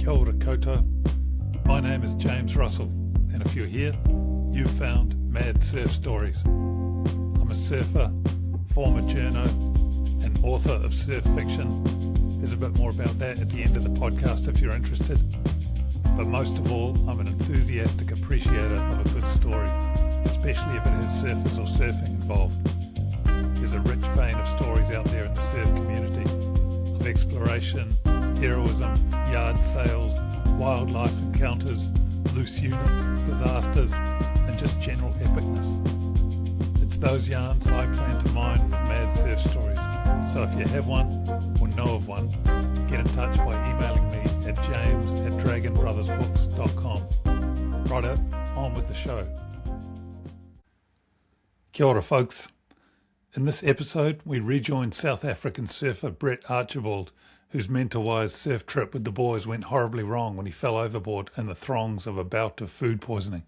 Kia ora koutou. My name is James Russell, and if you're here, you've found Mad Surf Stories. I'm a surfer, former journo, and author of surf fiction. There's a bit more about that at the end of the podcast if you're interested. But most of all, I'm an enthusiastic appreciator of a good story, especially if it has surfers or surfing involved. There's a rich vein of stories out there in the surf community, of exploration, heroism, yard sales, wildlife encounters, loose units, disasters, and just general epicness. It's those yarns I plan to mine with Mad Surf Stories. So if you have one or know of one, get in touch by emailing me at james@dragonbrothersbooks.com. Righto, on with the show. Kia ora, folks. In this episode, we rejoin South African surfer Brett Archibald, whose Mentawais surf trip with the boys went horribly wrong when he fell overboard in the throngs of a bout of food poisoning.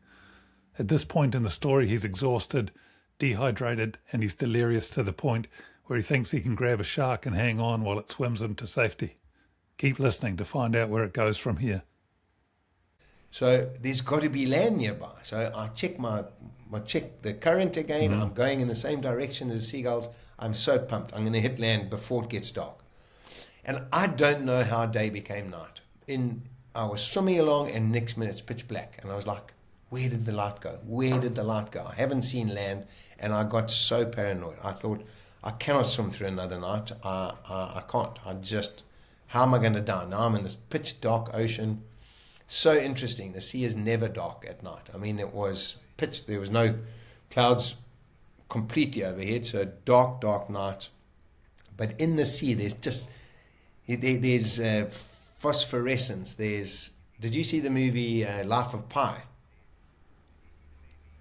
At this point in the story, he's exhausted, dehydrated, and he's delirious to the point where he thinks he can grab a shark and hang on while it swims him to safety. Keep listening to find out where it goes from here. So there's got to be land nearby. So I check the current again. I'm going in the same direction as the seagulls. I'm so pumped. I'm going to hit land before it gets dark. And I don't know how day became night. I was swimming along and next minute it's pitch black. And I was like, where did the light go? Where did the light go? I haven't seen land. And I got so paranoid. I thought, I cannot swim through another night. I can't. How am I going to die? Now I'm in this pitch dark ocean. So interesting. The sea is never dark at night. I mean, it was pitch. There was no clouds completely overhead. So dark, dark night. But in the sea, there's phosphorescence. Did you see the movie Life of Pi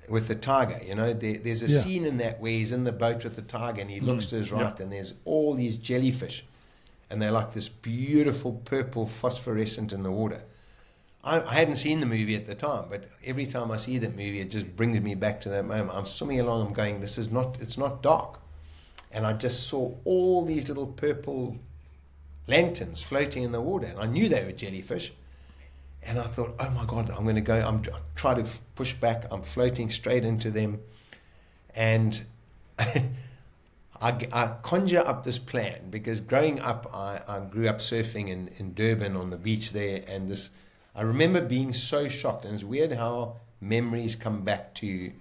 with the tiger? You know, there's a scene in that where he's in the boat with the tiger and he looks to his right and there's all these jellyfish and they're like this beautiful purple phosphorescent in the water. I hadn't seen the movie at the time, but every time I see that movie, it just brings me back to that moment. I'm swimming along, I'm going, it's not dark. And I just saw all these little purple lanterns floating in the water, and I knew they were jellyfish. And I thought, oh my God, I'm going to go. I'm trying to push back. I'm floating straight into them, and I conjure up this plan because growing up, I grew up surfing in Durban on the beach there, and I remember being so shocked. And it's weird how memories come back to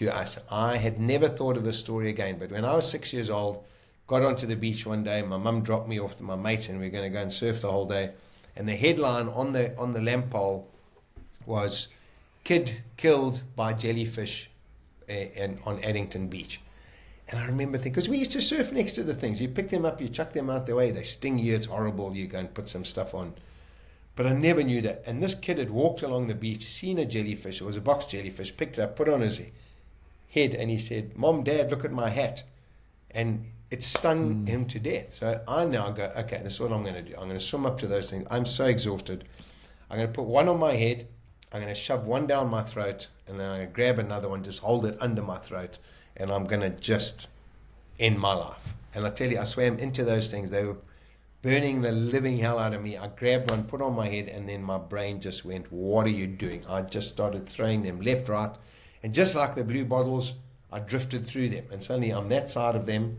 us. I had never thought of this story again, but when I was 6 years old, got onto the beach one day, my mum dropped me off to my mates and we were going to go and surf the whole day. And the headline on the lamp pole was "Kid Killed by Jellyfish" on Addington Beach. And I remember thinking, because we used to surf next to the things. You pick them up, you chuck them out the way, they sting you, it's horrible, you go and put some stuff on. But I never knew that. And this kid had walked along the beach, seen a jellyfish, it was a box jellyfish, picked it up, put it on his head, and he said, "Mom, Dad, look at my hat." And it stung him to death. So I now go, okay, this is what I'm going to do. I'm going to swim up to those things. I'm so exhausted. I'm going to put one on my head. I'm going to shove one down my throat. And then I'm going to grab another one, just hold it under my throat. And I'm going to just end my life. And I tell you, I swam into those things. They were burning the living hell out of me. I grabbed one, put on my head, and then my brain just went, what are you doing? I just started throwing them left, right. And just like the blue bottles, I drifted through them. And suddenly I'm that side of them.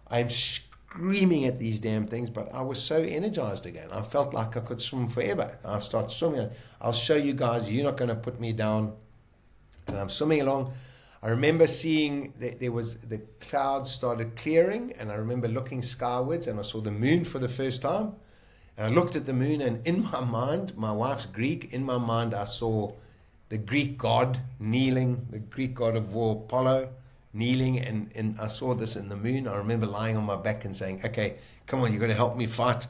I'm screaming at these damn things, but I was so energized again. I felt like I could swim forever. I started swimming. I'll show you guys. You're not going to put me down. And I'm swimming along. I remember seeing that the clouds started clearing, and I remember looking skywards, and I saw the moon for the first time. And I looked at the moon, and in my mind, my wife's Greek, in my mind I saw the Greek god kneeling, the Greek god of war, Apollo, kneeling, and I saw this in the moon. I remember lying on my back and saying, okay, come on, you've got to help me fight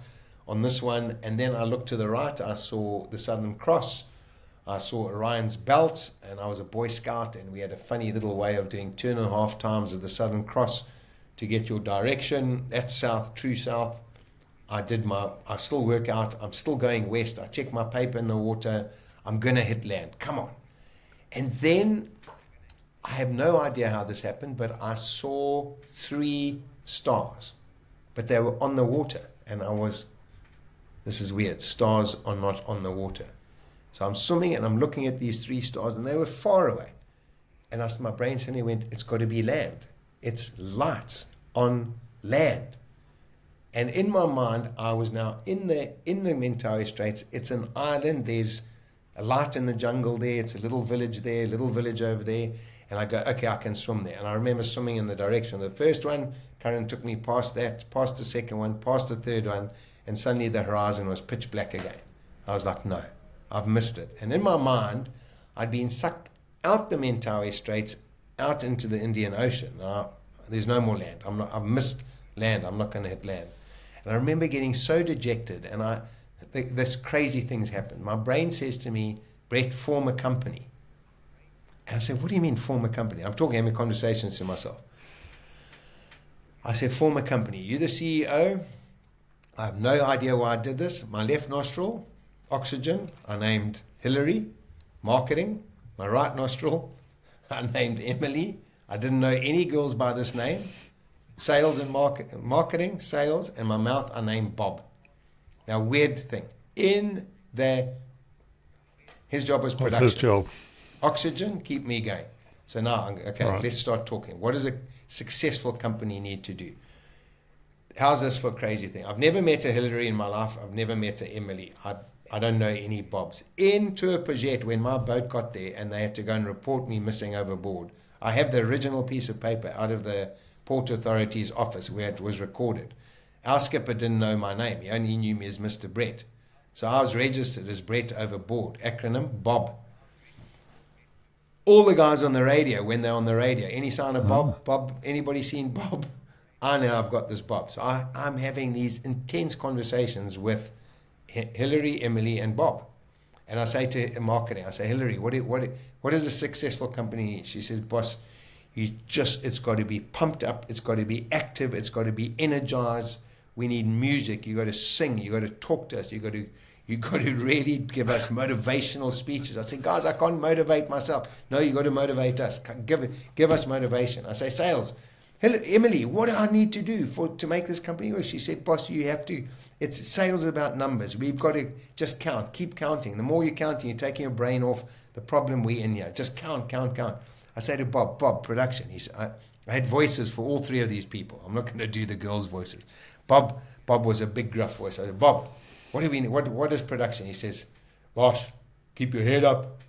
on this one. And then I looked to the right, I saw the Southern Cross, I saw Orion's belt, and I was a Boy Scout, and we had a funny little way of doing 2.5 times of the Southern Cross to get your direction. That's south, true south. I still work out, I'm still going west. I check my paper in the water, I'm going to hit land, come on. And then I have no idea how this happened, but I saw 3 stars, but they were on the water, and this is weird. Stars are not on the water. So I'm swimming and I'm looking at these 3 stars, and they were far away. And my brain suddenly went, it's got to be land. It's lights on land. And in my mind, I was now in the Mentawais Straits. It's an island. There's a light in the jungle there. It's a little village there, a little village over there. And I go, okay, I can swim there. And I remember swimming in the direction of the first one. Current took me past that, past the second one, past the third one. And suddenly the horizon was pitch black again. I was like, no, I've missed it. And in my mind, I'd been sucked out the Mentawais Straits, out into the Indian Ocean. Now, there's no more land. I've missed land. I'm not going to hit land. And I remember getting so dejected, and this crazy things happened. My brain says to me, Brett, form a company. And I said, what do you mean form a company? I'm having conversations to myself. I said, form a company. You're the CEO. I have no idea why I did this. My left nostril, oxygen, I named Hillary. Marketing. My right nostril, I named Emily. I didn't know any girls by this name. Sales and marketing, sales, and my mouth I named Bob. Now, weird thing. His job was production. What's his job? Oxygen, keep me going. So now, okay, right. Let's start talking. What does a successful company need to do? How's this for a crazy thing? I've never met a Hillary in my life. I've never met a Emily. I don't know any Bobs. Into a project, when my boat got there and they had to go and report me missing overboard, I have the original piece of paper out of the Port Authority's office where it was recorded. Our skipper didn't know my name. He only knew me as Mr. Brett. So I was registered as Brett Overboard, acronym BOB. All the guys on the radio, when they're on the radio, any sign of Bob? Bob, anybody seen Bob? I know I've got this Bob. So I'm having these intense conversations with Hillary, Emily, and Bob. And I say to marketing, I say, Hillary, what is a successful company? She says, boss, it's got to be pumped up, it's got to be active, it's got to be energized. We need music. You got to sing. You got to talk to us. You got to really give us motivational speeches. I say, guys, I can't motivate myself. No, you got to motivate us. Give us motivation. I say, sales. Emily, what do I need to do to make this company work? She said, boss, you have to. It's sales about numbers. We've got to just count. Keep counting. The more you're counting, you're taking your brain off the problem we're in here. Just count. I say to Bob, production. He said, I had voices for all 3 of these people. I'm not going to do the girls' voices. Bob was a big gruff voice. I said, Bob, what do we need? What is production? He says, boss, keep your head up,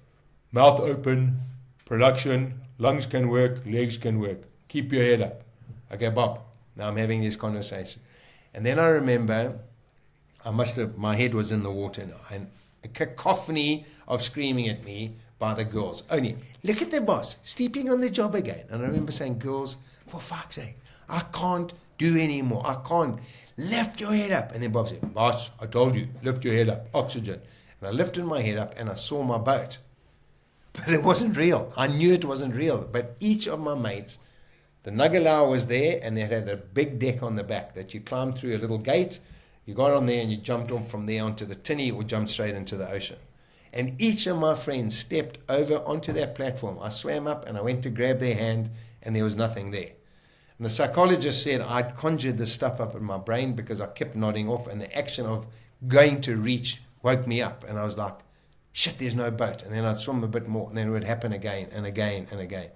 mouth open, production, lungs can work, legs can work. Keep your head up. Okay, Bob. Now I'm having this conversation. And then I remember my head was in the water now, and a cacophony of screaming at me by the girls. Only, look at the boss, sleeping on the job again. And I remember saying, girls, for fuck's sake, I can't do anymore. I can't. Lift your head up. And then Bob said, boss, I told you, lift your head up, oxygen. And I lifted my head up and I saw my boat. But it wasn't real. I knew it wasn't real. But each of my mates, the Nagalau was there, and they had a big deck on the back that you climbed through a little gate. You got on there and you jumped on from there onto the tinny or jumped straight into the ocean. And each of my friends stepped over onto that platform. I swam up and I went to grab their hand, and there was nothing there. And the psychologist said I'd conjured this stuff up in my brain because I kept nodding off, and the action of going to reach woke me up. And I was like, shit, there's no boat. And then I'd swim a bit more, and then it would happen again and again and again.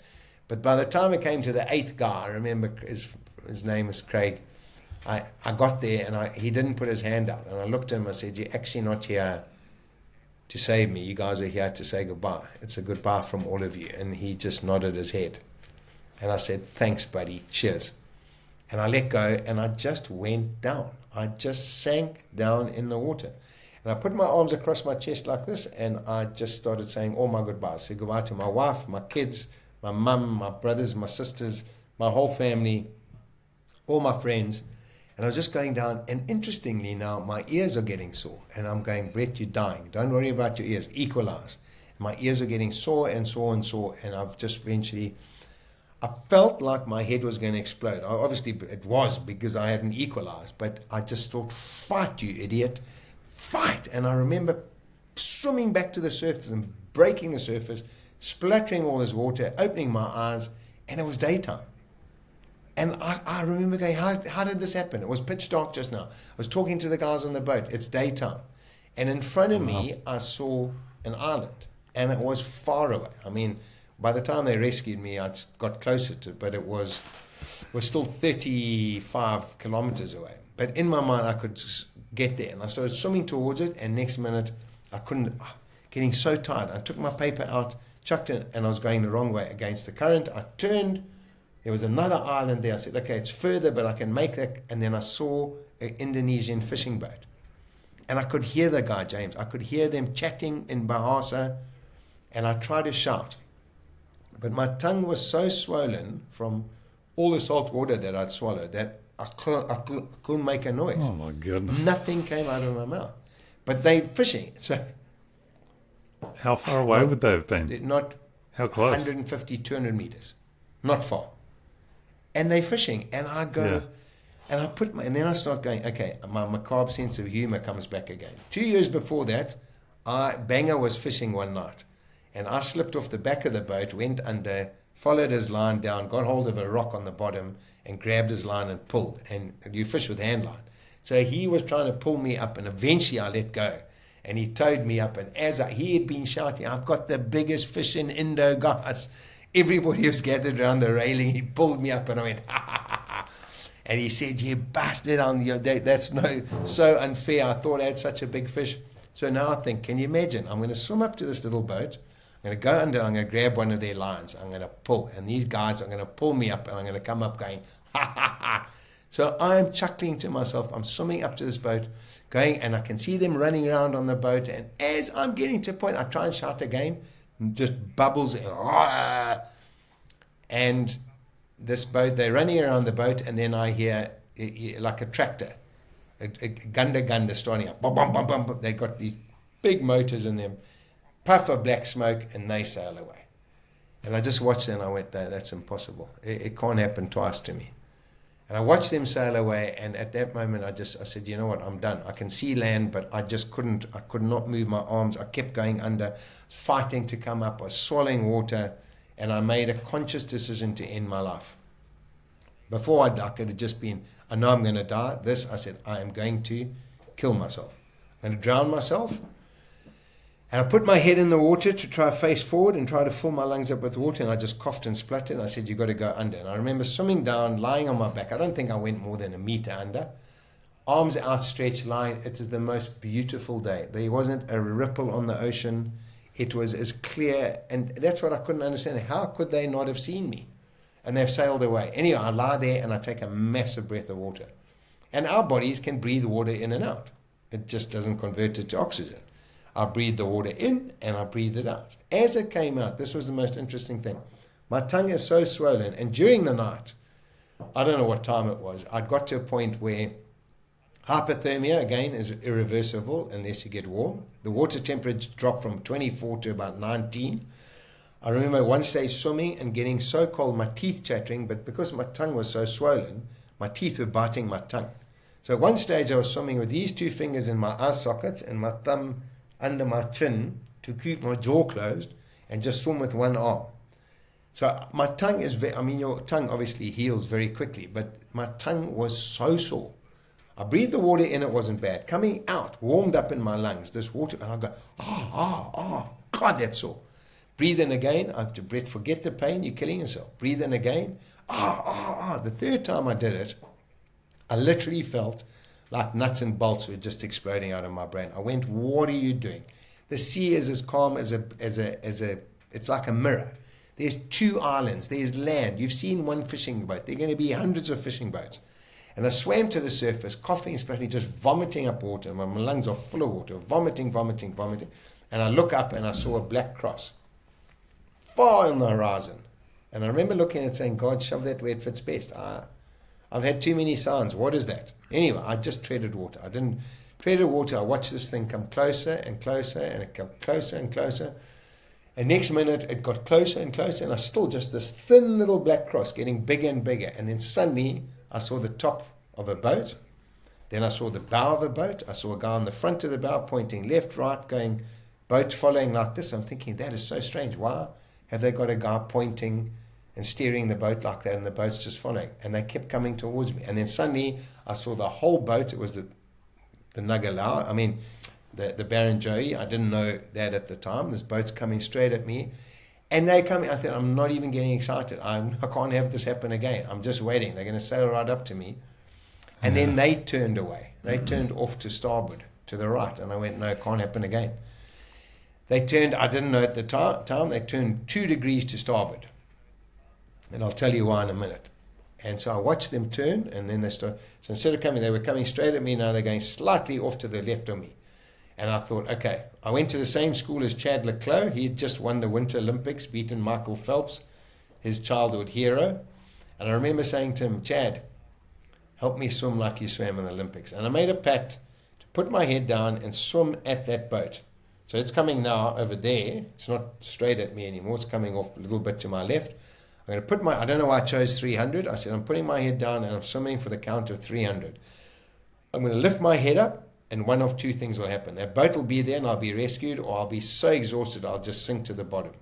But by the time it came to the 8th guy, I remember his name was Craig, I got there and he didn't put his hand out. And I looked at him, I said, you're actually not here to save me. You guys are here to say goodbye. It's a goodbye from all of you. And he just nodded his head. And I said, thanks, buddy. Cheers. And I let go, and I just went down. I just sank down in the water. And I put my arms across my chest like this, and I just started saying all my goodbyes. I said goodbye to my wife, my kids, my mum, my brothers, my sisters, my whole family, all my friends. And I was just going down. And interestingly now, my ears are getting sore. And I'm going, Brett, you're dying. Don't worry about your ears. Equalize. And my ears are getting sore and sore and sore. And I've just eventually... I felt like my head was going to explode. Obviously, it was because I hadn't equalized. But I just thought, fight, you idiot. Fight. And I remember swimming back to the surface and breaking the surface, splattering all this water, opening my eyes, and it was daytime. And I remember going, how did this happen? It was pitch dark just now. I was talking to the guys on the boat. It's daytime. And in front of me, I saw an island. And it was far away. I mean, by the time they rescued me, I got closer to it. But it was still 35 kilometers away. But in my mind, I could get there. And I started swimming towards it. And next minute, I couldn't, getting so tired. I took my paper out, chucked it, and I was going the wrong way against the current. I turned. There was another island there. I said, okay, it's further, but I can make that. And then I saw an Indonesian fishing boat. And I could hear the guy, James. I could hear them chatting in Bahasa. And I tried to shout. But my tongue was so swollen from all the salt water that I'd swallowed that I couldn't make a noise. Oh, my goodness. Nothing came out of my mouth. But they're fishing. So how far away would they have been? Not How close? 150, 200 meters. Not far. And they're fishing, and I go, and I put and then I start going, okay, my macabre sense of humor comes back again. 2 years before that, Banger was fishing one night, and I slipped off the back of the boat, went under, followed his line down, got hold of a rock on the bottom, and grabbed his line and pulled. And you fish with hand line. So he was trying to pull me up, and eventually I let go. And he towed me up, and he had been shouting, I've got the biggest fish in Indo, guys. Everybody was gathered around the railing. He pulled me up, and I went, ha, ha, ha, ha. And he said, you bastard, that's so unfair. I thought I had such a big fish. So now I think, can you imagine? I'm going to swim up to this little boat. I'm going to go under, I'm going to grab one of their lines. I'm going to pull, and these guys are going to pull me up, and I'm going to come up going, ha, ha, ha. So I'm chuckling to myself. I'm swimming up to this boat, going, and I can see them running around on the boat. And as I'm getting to a point, I try and shout again. Just bubbles, and this boat, they're running around the boat, and then I hear like a tractor, a gunda starting up, bum, bum, bum, bum. They got these big motors in them, puff of black smoke, and they sail away. And I just watched it, and I went, that's impossible. It can't happen twice to me. And I watched them sail away, and at that moment, I said, you know what, I'm done. I can see land, but I could not move my arms. I kept going under, fighting to come up. I was swallowing water, and I made a conscious decision to end my life. Before I died, it had just been, I know I'm going to die. I said, I am going to kill myself. I'm going to drown myself. And I put my head in the water to try to face forward and try to fill my lungs up with water, and I just coughed and spluttered, and I said, you've got to go under. And I remember swimming down, lying on my back. I don't think I went more than a meter under. Arms outstretched, lying. It was the most beautiful day. There wasn't a ripple on the ocean. It was as clear, and that's what I couldn't understand. How could they not have seen me? And they've sailed away. Anyway, I lie there, and I take a massive breath of water. And our bodies can breathe water in and out. It just doesn't convert it to oxygen. I breathed the water in, and I breathed it out. As it came out, this was the most interesting thing. My tongue is so swollen, and during the night, I don't know what time it was, I got to a point where hypothermia, again, is irreversible unless you get warm. The water temperature dropped from 24 to about 19. I remember one stage swimming and getting so cold, my teeth chattering, but because my tongue was so swollen, my teeth were biting my tongue. So at one stage I was swimming with these two fingers in my eye sockets and my thumb under my chin to keep my jaw closed and just swim with one arm. So my tongue is, your tongue obviously heals very quickly, but my tongue was so sore. I breathed the water in, it wasn't bad. Coming out, warmed up in my lungs, this water, and I go, God, that's sore. Breathe in again. I have to breathe, forget the pain, you're killing yourself. Breathe in again. The third time I did it, I literally felt like nuts and bolts were just exploding out of my brain. I went, what are you doing? The sea is as calm as it's like a mirror. There's two islands. There's land. You've seen one fishing boat. There are going to be hundreds of fishing boats. And I swam to the surface, coughing, spluttering, just vomiting up water. My lungs are full of water, vomiting. And I look up and I saw a black cross far on the horizon. And I remember looking and saying, God, shove that where it fits best. I've had too many signs. What is that? Anyway, I just treaded water. I didn't tread water. I watched this thing come closer and closer, and it came closer and closer. And next minute, it got closer and closer, and I still just this thin little black cross getting bigger and bigger. And then suddenly, I saw the top of a boat. Then I saw the bow of a boat. I saw a guy on the front of the bow pointing left, right, going, boat following like this. I'm thinking, that is so strange. Why have they got a guy pointing and steering the boat like that, and the boat's just following. And they kept coming towards me. And then suddenly I saw the whole boat. It was the Nagalau, the Barrenjoey. I didn't know that at the time. This boat's coming straight at me. And they come. I thought, I'm not even getting excited. I can't have this happen again. I'm just waiting. They're going to sail right up to me. And then they turned away. They turned off to starboard, to the right. And I went, no, it can't happen again. They turned, I didn't know at the time, they turned 2 degrees to starboard. And I'll tell you why in a minute. And so I watched them turn, and then they started. So instead of coming, they were coming straight at me. Now they're going slightly off to the left of me. And I thought, okay, I went to the same school as Chad Leclos. He had just won the Winter Olympics, beaten Michael Phelps, his childhood hero. And I remember saying to him, Chad, help me swim like you swam in the Olympics. And I made a pact to put my head down and swim at that boat. So it's coming now over there. It's not straight at me anymore. It's coming off a little bit to my left. I'm going to I don't know why I chose 300. I said, I'm putting my head down and I'm swimming for the count of 300. I'm going to lift my head up, and one of two things will happen. That boat will be there and I'll be rescued, or I'll be so exhausted I'll just sink to the bottom.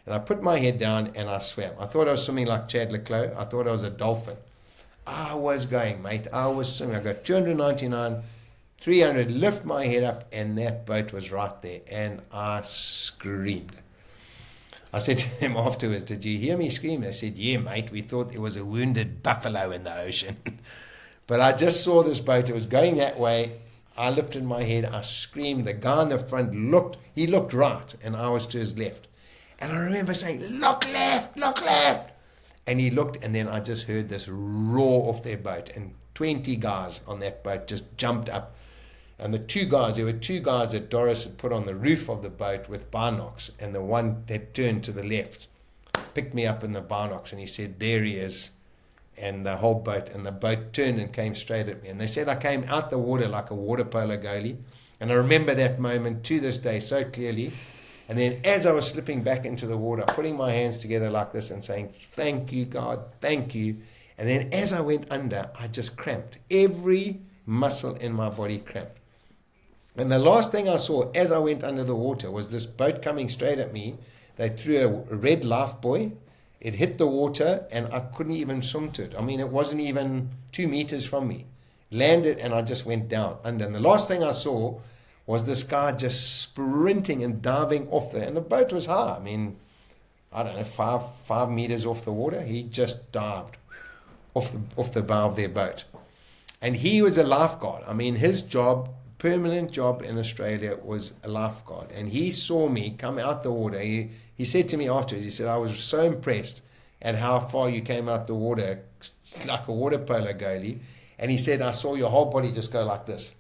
And I put my head down and I swam. I thought I was swimming like Chad Leclos. I thought I was a dolphin. I was going, mate. I was swimming. I got 299, 300, lift my head up, and that boat was right there. And I screamed. I said to them afterwards, did you hear me scream? They said, yeah, mate. We thought there was a wounded buffalo in the ocean. But I just saw this boat. It was going that way. I lifted my head, I screamed. The guy in the front looked right, and I was to his left. And I remember saying, look left, look left. And he looked, and then I just heard this roar off their boat, and 20 guys on that boat just jumped up. And there were two guys that Doris had put on the roof of the boat with binocs, and the one that turned to the left picked me up in the binocs, and he said, there he is. And the whole boat, and the boat turned and came straight at me. And they said I came out the water like a water polo goalie. And I remember that moment to this day so clearly. And then as I was slipping back into the water, putting my hands together like this and saying, thank you, God, thank you. And then as I went under, I just cramped. Every muscle in my body cramped. And the last thing I saw as I went under the water was this boat coming straight at me. They threw a red life buoy. It hit the water, and I couldn't even swim to it. I mean, it wasn't even 2 meters from me. Landed, and I just went down under. And the last thing I saw was this guy just sprinting and diving off there. And the boat was high. I mean, I don't know, 5 meters off the water. He just dived off the bow of their boat. And he was a lifeguard. I mean, his job, permanent job in Australia, was a lifeguard. And he saw me come out the water. He said to me afterwards, he said, I was so impressed at how far you came out the water, like a water polo goalie. And he said, I saw your whole body just go like this,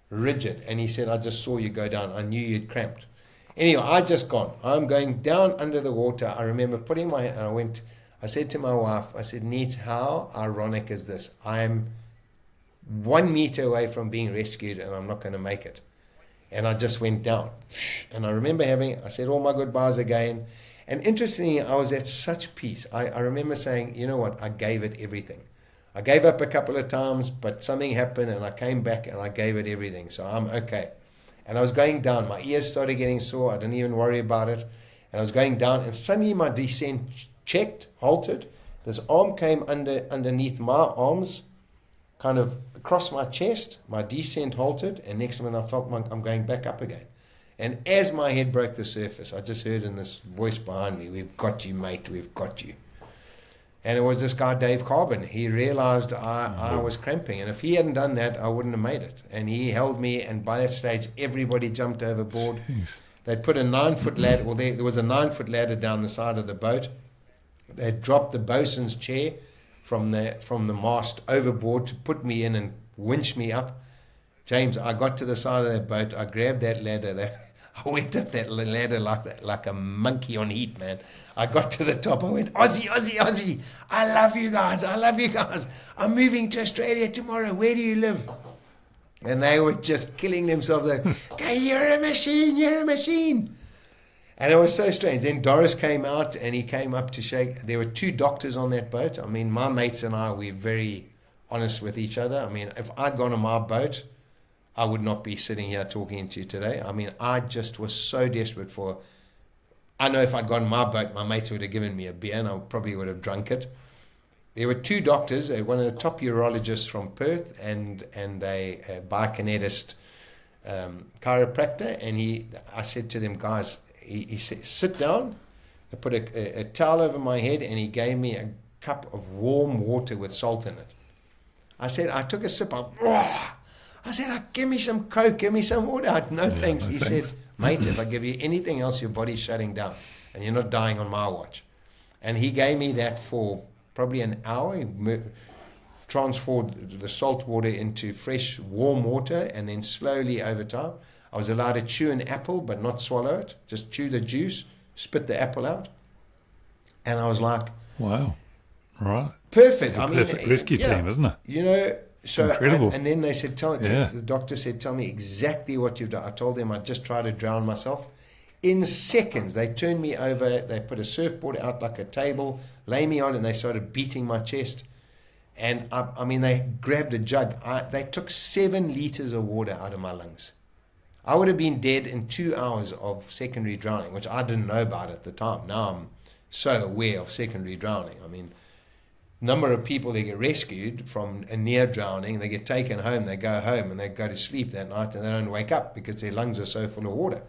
rigid. And he said, I just saw you go down. I knew you'd cramped. Anyway, I'm going down under the water. I remember putting my hand, and I said to my wife, I said, Neets, how ironic is this? I'm 1 meter away from being rescued, and I'm not going to make it. And I just went down. And I remember I said all my goodbyes again. And interestingly, I was at such peace. I remember saying, you know what, I gave it everything. I gave up a couple of times, but something happened, and I came back and I gave it everything. So I'm okay. And I was going down. My ears started getting sore. I didn't even worry about it. And I was going down, and suddenly my descent halted. This arm came underneath my arms, kind of across my chest. My descent halted, and next minute I felt I'm going back up again. And as my head broke the surface, I just heard in this voice behind me, we've got you, mate, we've got you. And it was this guy, Dave Carbon. He realized I was cramping, and if he hadn't done that, I wouldn't have made it. And he held me, and by that stage, everybody jumped overboard. Jeez. They put a 9-foot ladder, there was a 9-foot ladder down the side of the boat. They dropped the bosun's chair from the mast overboard to put me in and winch me up. James, I got to the side of that boat. I grabbed that ladder. I went up that ladder like a monkey on heat, man. I got to the top. I went, Aussie, Aussie, Aussie. I love you guys. I love you guys. I'm moving to Australia tomorrow. Where do you live? And they were just killing themselves. Like, okay, you're a machine. You're a machine. And it was so strange. Then Doris came out, and he came up to shake. There were 2 doctors on that boat. I mean, my mates and I, we're very honest with each other. I mean, if I'd gone on my boat, I would not be sitting here talking to you today. I mean, I just was so desperate for I know if I'd gone my boat, my mates would have given me a beer and I probably would have drunk it. There were two doctors, one of the top urologists from Perth and a biokinetist chiropractor. And I said to them, guys, he said, sit down. They put a towel over my head and he gave me a cup of warm water with salt in it. I said, I took a sip. I said, give me some Coke, give me some water. No thanks. He said, mate, if I give you anything else, your body's shutting down and you're not dying on my watch. And he gave me that for probably an hour. He transferred the salt water into fresh warm water, and then slowly over time, I was allowed to chew an apple but not swallow it. Just chew the juice, spit the apple out. And I was like, wow, right. Perfect. It's a perfect rescue team, isn't it? You know, so incredible. And then they said, the doctor said, tell me exactly what you've done. I told them I just tried to drown myself. In seconds, they turned me over. They put a surfboard out like a table, lay me on, and they started beating my chest. And I mean, they grabbed a jug. They took 7 liters of water out of my lungs. I would have been dead in 2 hours of secondary drowning, which I didn't know about at the time. Now I'm so aware of secondary drowning. I mean, number of people that get rescued from a near drowning, they get taken home, they go home and they go to sleep that night and they don't wake up because their lungs are so full of water.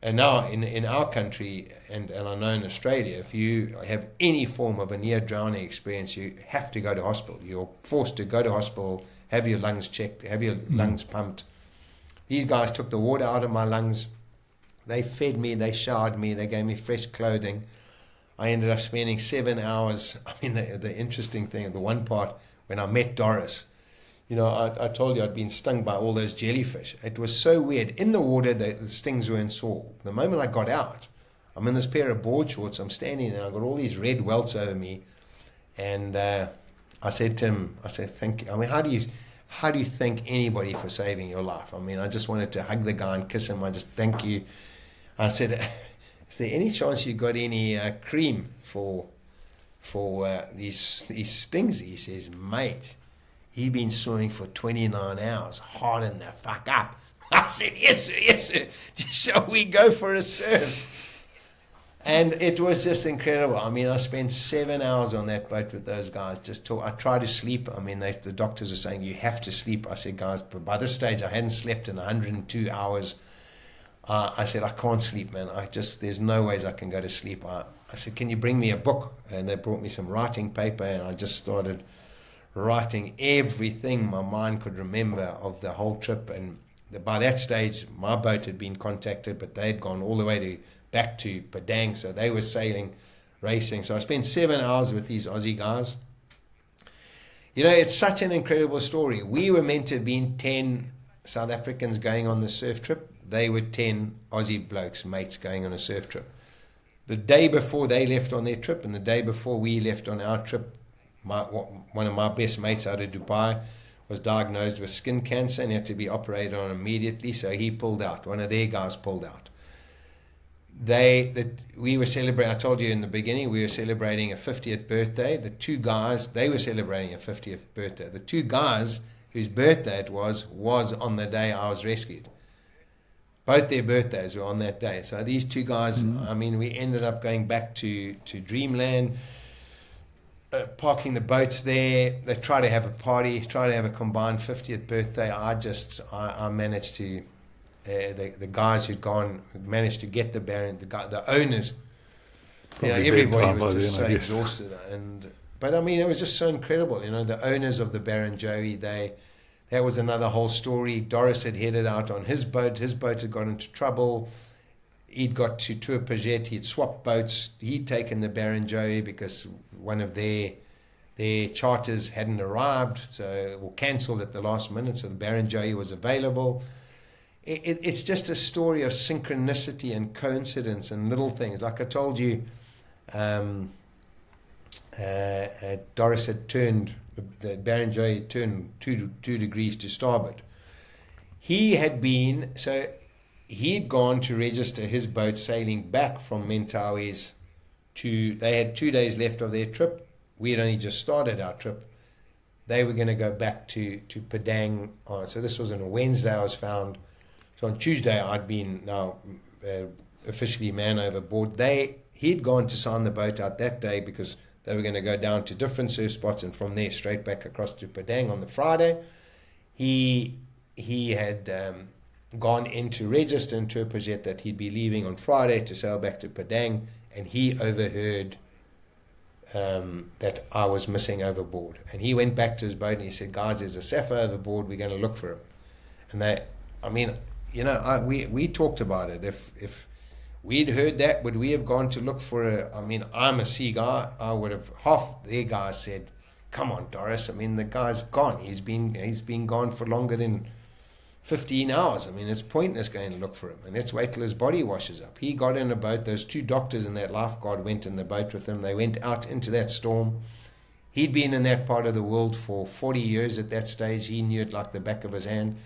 And now in our country, and I know in Australia, if you have any form of a near drowning experience, you have to go to hospital. You're forced to go to hospital, have your lungs checked, have your lungs pumped. These guys took the water out of my lungs. They fed me, they showered me, they gave me fresh clothing. I ended up spending 7 hours. I mean, the interesting thing, the one part when I met Doris, you know, I told you I'd been stung by all those jellyfish. It was so weird. In the water, the stings weren't sore. The moment I got out, I'm in this pair of board shorts. I'm standing there. I've got all these red welts over me. And I said to him, I said, thank you. I mean, how do you thank anybody for saving your life? I mean, I just wanted to hug the guy and kiss him. I just thank you. I said, is there any chance you got any cream for these stings? He says, mate, you've been swimming for 29 hours. Harden the fuck up. I said, yes, sir, yes, sir. Shall we go for a surf? And it was just incredible. I mean, I spent 7 hours on that boat with those guys. I tried to sleep. I mean, the doctors were saying, you have to sleep. I said, guys, but by this stage, I hadn't slept in 102 hours. I said, I can't sleep, man. There's no ways I can go to sleep. I said, can you bring me a book? And they brought me some writing paper, and I just started writing everything my mind could remember of the whole trip. And by that stage, my boat had been contacted, but they had gone all the way back to Padang, so they were sailing, racing. So I spent 7 hours with these Aussie guys. You know, it's such an incredible story. We were meant to have been 10 South Africans going on the surf trip. They were 10 Aussie blokes, mates, going on a surf trip. The day before they left on their trip and the day before we left on our trip, one of my best mates out of Dubai was diagnosed with skin cancer and had to be operated on immediately, so he pulled out. One of their guys pulled out. We were celebrating, I told you in the beginning, we were celebrating a 50th birthday. The two guys, they were celebrating a 50th birthday. The two guys whose birthday it was on the day I was rescued. Both their birthdays were on that day. So these two guys, I mean, we ended up going back to Dreamland, parking the boats there. They tried to have a party, try to have a combined 50th birthday. I managed to, the guys who'd gone, managed to get the Baron, the owners. You know, everybody was just so exhausted. But I mean, it was just so incredible. You know, the owners of the Barrenjoey, that was another whole story. Doris had headed out on his boat. His boat had got into trouble. He'd got to Tour Paget. He'd swapped boats. He'd taken the Barrenjoey because one of their charters hadn't arrived, or cancelled at the last minute. So the Barrenjoey was available. It's just a story of synchronicity and coincidence and little things. Like I told you, Doris had turned. The Barrenjoey turned 2 degrees to starboard. He had gone to register his boat sailing back from Mentawais they had 2 days left of their trip. We had only just started our trip. They were going to go back to Padang. So this was on a Wednesday I was found. So on Tuesday I'd been now officially man overboard. He'd gone to sign the boat out that day because they were going to go down to different surf spots and from there straight back across to Padang on the Friday. He had gone in to register in Turpajet that he'd be leaving on Friday to sail back to Padang, and he overheard that I was missing overboard. And he went back to his boat and he said, guys, there's a Sapphire overboard, we're going to look for him. And we talked about it. If we'd heard that, would we have gone to look for I'm a sea guy. I would have, half their guys said, come on, Doris. The guy's gone. He's been gone for longer than 15 hours. It's pointless going to look for him. And let's wait till his body washes up. He got in a boat. Those 2 doctors and that lifeguard went in the boat with him. They went out into that storm. He'd been in that part of the world for 40 years at that stage. He knew it like the back of his hand.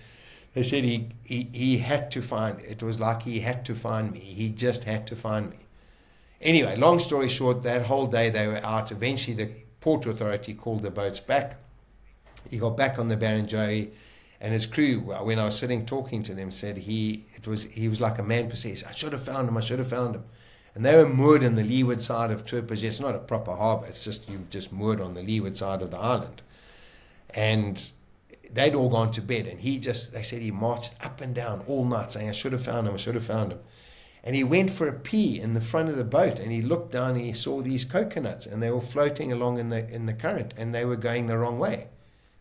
They said he had to find, it was like he had to find me. He just had to find me. Anyway, long story short, that whole day they were out. Eventually the Port Authority called the boats back. He got back on the Barrenjoey, and his crew, when I was sitting talking to them, said he was like a man possessed. I should have found him. And they were moored in the leeward side of Turpajet. It's not a proper harbour. It's just you just moored on the leeward side of the island. And they'd all gone to bed, and they said he marched up and down all night saying, I should have found him. And he went for a pee in the front of the boat, and he looked down and he saw these coconuts, and they were floating along in the current, and they were going the wrong way.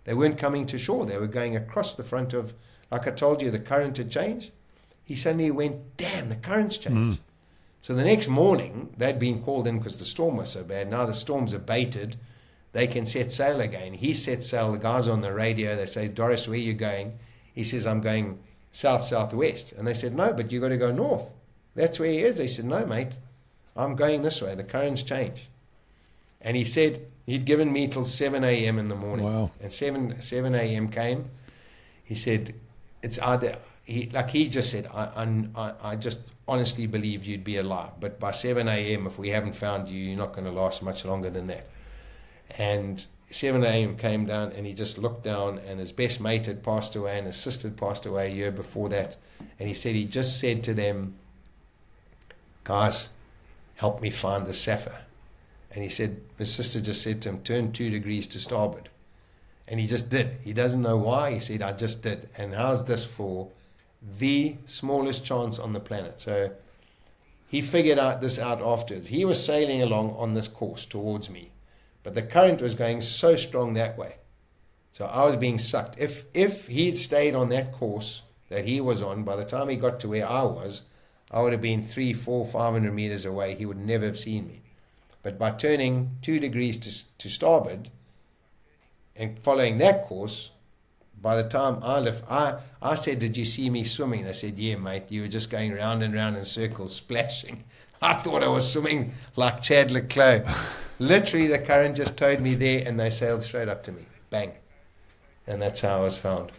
They weren't coming to shore. They were going across the front of, like I told you, the current had changed. He suddenly went, damn, the current's changed. So the next morning, they'd been called in because the storm was so bad. Now the storm's abated. They can set sail again. He sets sail. The guys on the radio, they say, Doris, where are you going? He says, I'm going south-southwest. And they said, no, but you got to go north. That's where he is. They said, no, mate, I'm going this way. The current's changed. And he said he'd given me till 7 a.m. in the morning. Wow. And 7 a.m. came. He said, it's either, he just said, I just honestly believed you'd be alive. But by 7 a.m., if we haven't found you, you're not going to last much longer than that. And 7 a.m. came down, and he just looked down, and his best mate had passed away, and his sister had passed away a year before that. And he said he just said to them, guys, help me find the Sapphire. And he said, his sister just said to him, turn 2 degrees to starboard. And he just did. He doesn't know why. He said, I just did. And how's this for the smallest chance on the planet? So he figured this out afterwards. He was sailing along on this course towards me, but the current was going so strong that way. So I was being sucked. If he'd stayed on that course that he was on, by the time he got to where I would have been 300, 400, 500 meters away. He would never have seen me. But by turning 2 degrees to starboard and following that course, by the time I left, I said, did you see me swimming? They said, yeah, mate, you were just going round and round in circles, splashing. I thought I was swimming like Chad Leclerc. Literally, the current just towed me there, and they sailed straight up to me. Bang. And that's how I was found.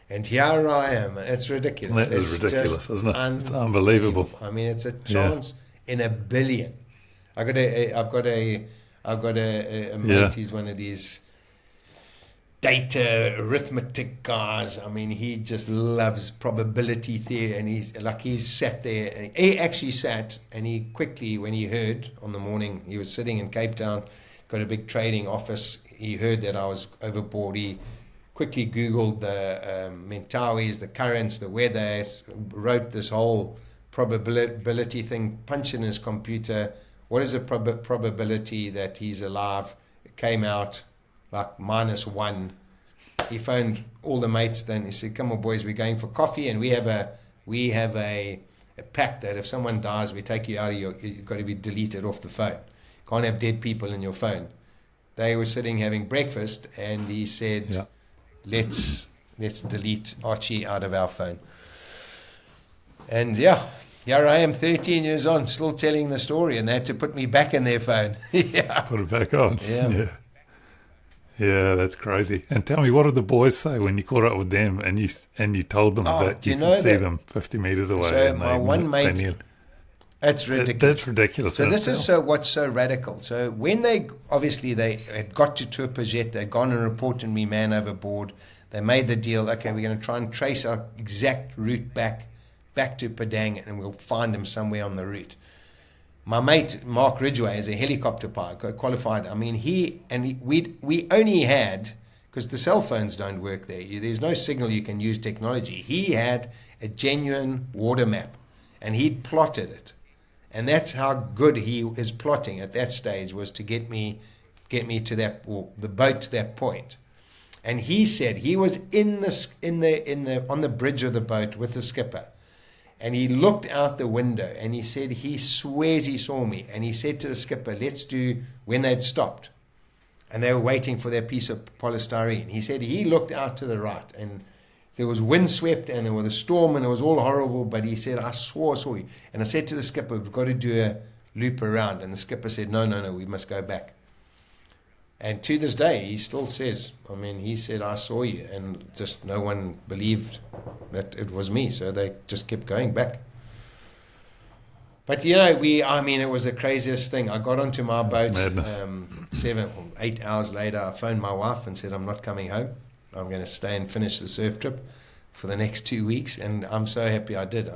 And here I am. It's ridiculous. That is ridiculous, isn't it? It's unbelievable. It's a chance in a billion. I've got a mate. He's one of these data arithmetic guys. He just loves probability theory, and he's sat there. He actually sat, and he quickly, when he heard on the morning, he was sitting in Cape Town, got a big trading office. He heard that I was overboard. He quickly Googled the Mentawais, the currents, the weather, wrote this whole probability thing, punched in his computer. What is the probability that he's alive? It came out like -1. He phoned all the mates then. He said, come on, boys, we're going for coffee, and we have a pact that if someone dies, we take you out of you've got to be deleted off the phone. Can't have dead people in your phone. They were sitting having breakfast, and he said, let's delete Archie out of our phone. And here I am, 13 years on, still telling the story, and they had to put me back in their phone. Put it back on. Yeah. Yeah, that's crazy. And tell me, what did the boys say when you caught up with them and you told them that you could see them 50 meters away? So my one mate, that's ridiculous. That's ridiculous. So this is what's so radical. So when they had got to Turpajet, they'd gone and reported me man overboard. They made the deal. Okay, we're going to try and trace our exact route back back to Padang and we'll find him somewhere on the route. My mate, Mark Ridgway, is a helicopter pilot, qualified. I mean, we only had, because the cell phones don't work there. There's no signal you can use technology. He had a genuine water map, and he'd plotted it. And that's how good his plotting at that stage was, to get me to the boat to that point. And he said he was on the bridge of the boat with the skipper. And he looked out the window and he said he swears he saw me. And he said to the skipper, let's do, when they'd stopped. And they were waiting for their piece of polystyrene. He said he looked out to the right and there was windswept and there was a storm and it was all horrible. But he said, I swore I saw you. And I said to the skipper, we've got to do a loop around. And the skipper said, no, we must go back. And to this day, he still says, I mean, he said, I saw you. And just no one believed that it was me. So they just kept going back. But, it was the craziest thing. I got onto my boat 7 or 8 hours later. I phoned my wife and said, I'm not coming home. I'm going to stay and finish the surf trip for the next 2 weeks. And I'm so happy I did.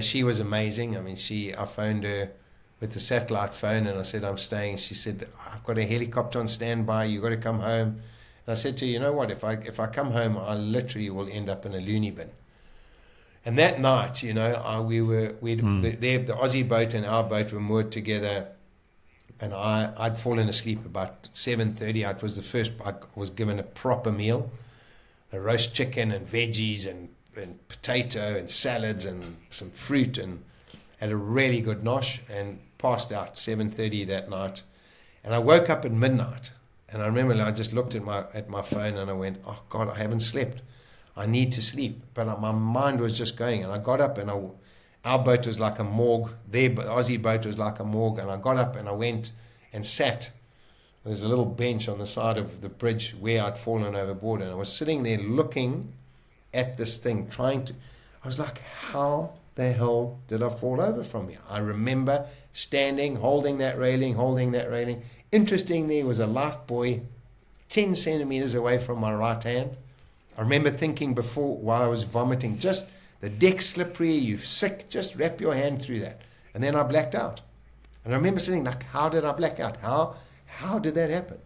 She was amazing. I mean, I phoned her with the satellite phone and I said, I'm staying. She said, I've got a helicopter on standby. You've got to come home. And I said to her, you know what? If I come home, I literally will end up in a loony bin. And that night, the Aussie boat and our boat were moored together. And I'd fallen asleep about 7:30. It was the first I was given a proper meal, a roast chicken and veggies and potato and salads and some fruit, and had a really good nosh, and passed out 7:30 that night. And I woke up at midnight, and I remember I just looked at my phone and I went, oh God, I haven't slept. I need to sleep. But my mind was just going, and I got up and our boat was like a morgue. The Aussie boat was like a morgue. And I got up and I went and sat. There's a little bench on the side of the bridge where I'd fallen overboard. And I was sitting there looking at this thing, I was like, how the hell did I fall over from here? I remember standing, holding that railing. Interesting, there was a life buoy 10 centimeters away from my right hand. I remember thinking before, while I was vomiting, just the deck's slippery, you're sick, just wrap your hand through that. And then I blacked out. And I remember sitting like, how did I black out? How did that happen?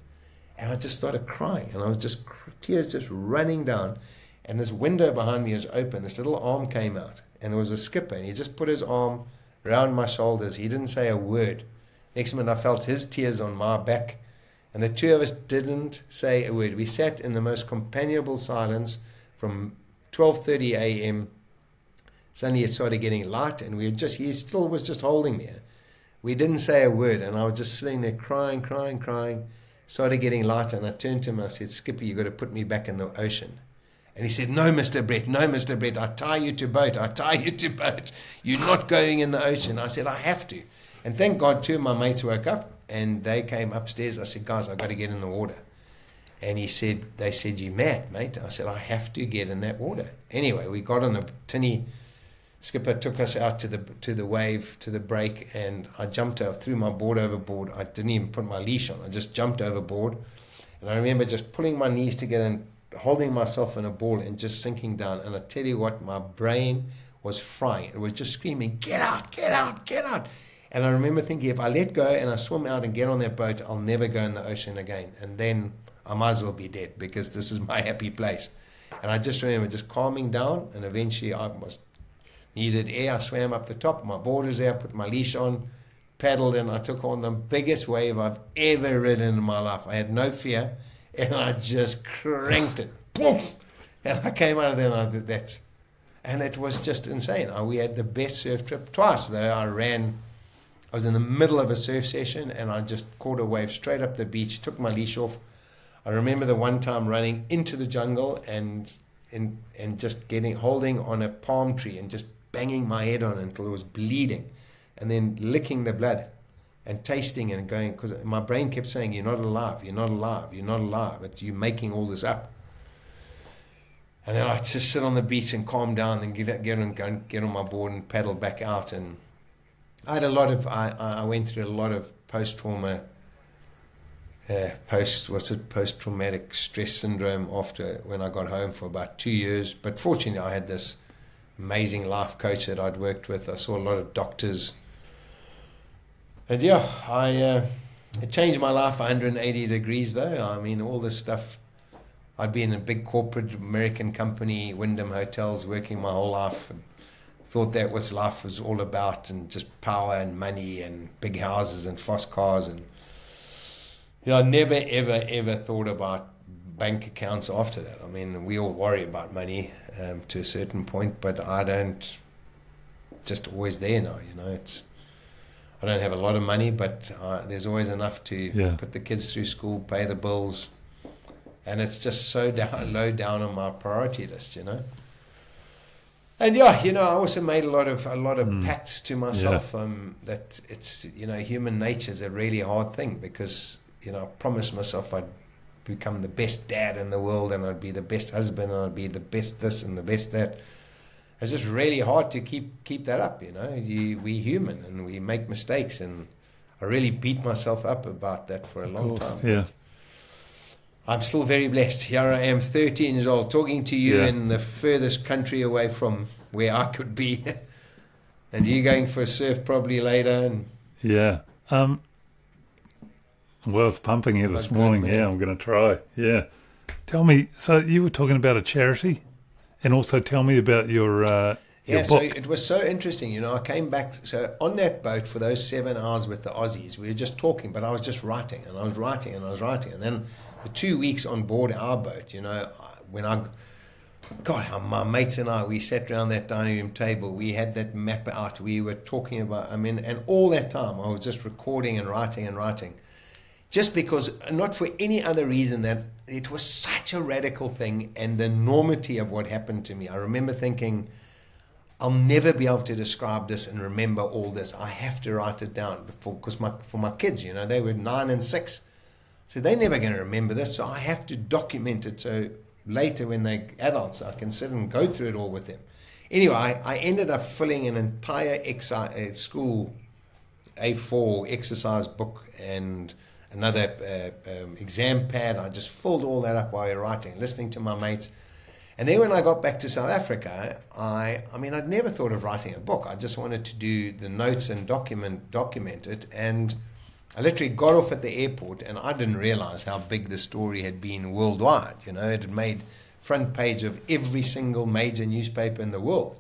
And I just started crying, and I was just, tears just running down. And this window behind me was open. This little arm came out, and it was a skipper, and he just put his arm around my shoulders. He didn't say a word. Next minute, I felt his tears on my back, and the two of us didn't say a word. We sat in the most companionable silence from 12:30 a.m. Suddenly it started getting light, and he still was just holding me. We didn't say a word, and I was just sitting there crying. Started getting light, and I turned to him and I said, Skipper, you've got to put me back in the ocean. And he said, no, Mr. Brett, I tie you to boat. You're not going in the ocean. I said, I have to. And thank God, two of my mates woke up, and they came upstairs. I said, guys, I've got to get in the water. And they said, you mad, mate? I said, I have to get in that water. Anyway, we got on a tinny. Skipper took us out to the wave, to the break, and I jumped out, threw my board overboard. I didn't even put my leash on. I just jumped overboard. And I remember just pulling my knees together and holding myself in a ball and just sinking down. And I tell you what, my brain was frying. It was just screaming, get out, get out, get out. And I remember thinking, if I let go and I swim out and get on that boat, I'll never go in the ocean again. And then I might as well be dead, because this is my happy place. And I just remember just calming down, and eventually I needed air. I swam up the top. My board was there, put my leash on, paddled, and I took on the biggest wave I've ever ridden in my life. I had no fear. And I just cranked it. Poof! And I came out of there and I did that. And it was just insane. We had the best surf trip twice, though. I was in the middle of a surf session, and I just caught a wave straight up the beach, took my leash off. I remember the one time running into the jungle and just holding on a palm tree and just banging my head on it until it was bleeding, and then licking the blood. And tasting and going, because my brain kept saying, you're not alive, but you're making all this up. And then I just sit on the beach and calm down and get on my board and paddle back out. And I had I went through a lot of post-trauma, post-traumatic stress syndrome when I got home for about 2 years. But fortunately, I had this amazing life coach that I'd worked with. I saw a lot of doctors. And yeah, it changed my life 180 degrees though. I mean, all this stuff, I'd been in a big corporate American company, Wyndham Hotels, working my whole life, and thought that what life was all about, and just power and money and big houses and fast cars. And I never, ever, ever thought about bank accounts after that. I mean, we all worry about money to a certain point, but I don't, just always there now, I don't have a lot of money, but there's always enough to put the kids through school, pay the bills, and it's just so low down on my priority list, And I also made a lot of pacts to myself that it's human nature is a really hard thing, because I promised myself I'd become the best dad in the world, and I'd be the best husband, and I'd be the best this and the best that. It's just really hard to keep that up, We're human and we make mistakes, and I really beat myself up about that for a long time. Yeah. I'm still very blessed. Here I am, 13 years old, talking to you in the furthest country away from where I could be. And you going for a surf probably later. And well, it's pumping here this morning. Yeah, I'm going to try. Yeah. Tell me, so you were talking about a charity? And also tell me about your book. So it was so interesting. I came back. So on that boat for those 7 hours with the Aussies, we were just talking, but I was just writing, and I was writing, and I was writing. And then the 2 weeks on board our boat, when how my mates and I, we sat around that dining room table, we had that map out, we were talking about, and all that time I was just recording and writing. Just because, not for any other reason, that it was such a radical thing, and the enormity of what happened to me. I remember thinking, I'll never be able to describe this and remember all this. I have to write it down because for my kids, they were 9 and 6. So they're never going to remember this. So I have to document it so later when they're adults, I can sit and go through it all with them. Anyway, I ended up filling an entire school A4 exercise book and another exam pad. I just filled all that up while you're writing, listening to my mates. And then when I got back to South Africa, I'd never thought of writing a book. I just wanted to do the notes and document it. And I literally got off at the airport, and I didn't realize how big the story had been worldwide. It had made front page of every single major newspaper in the world.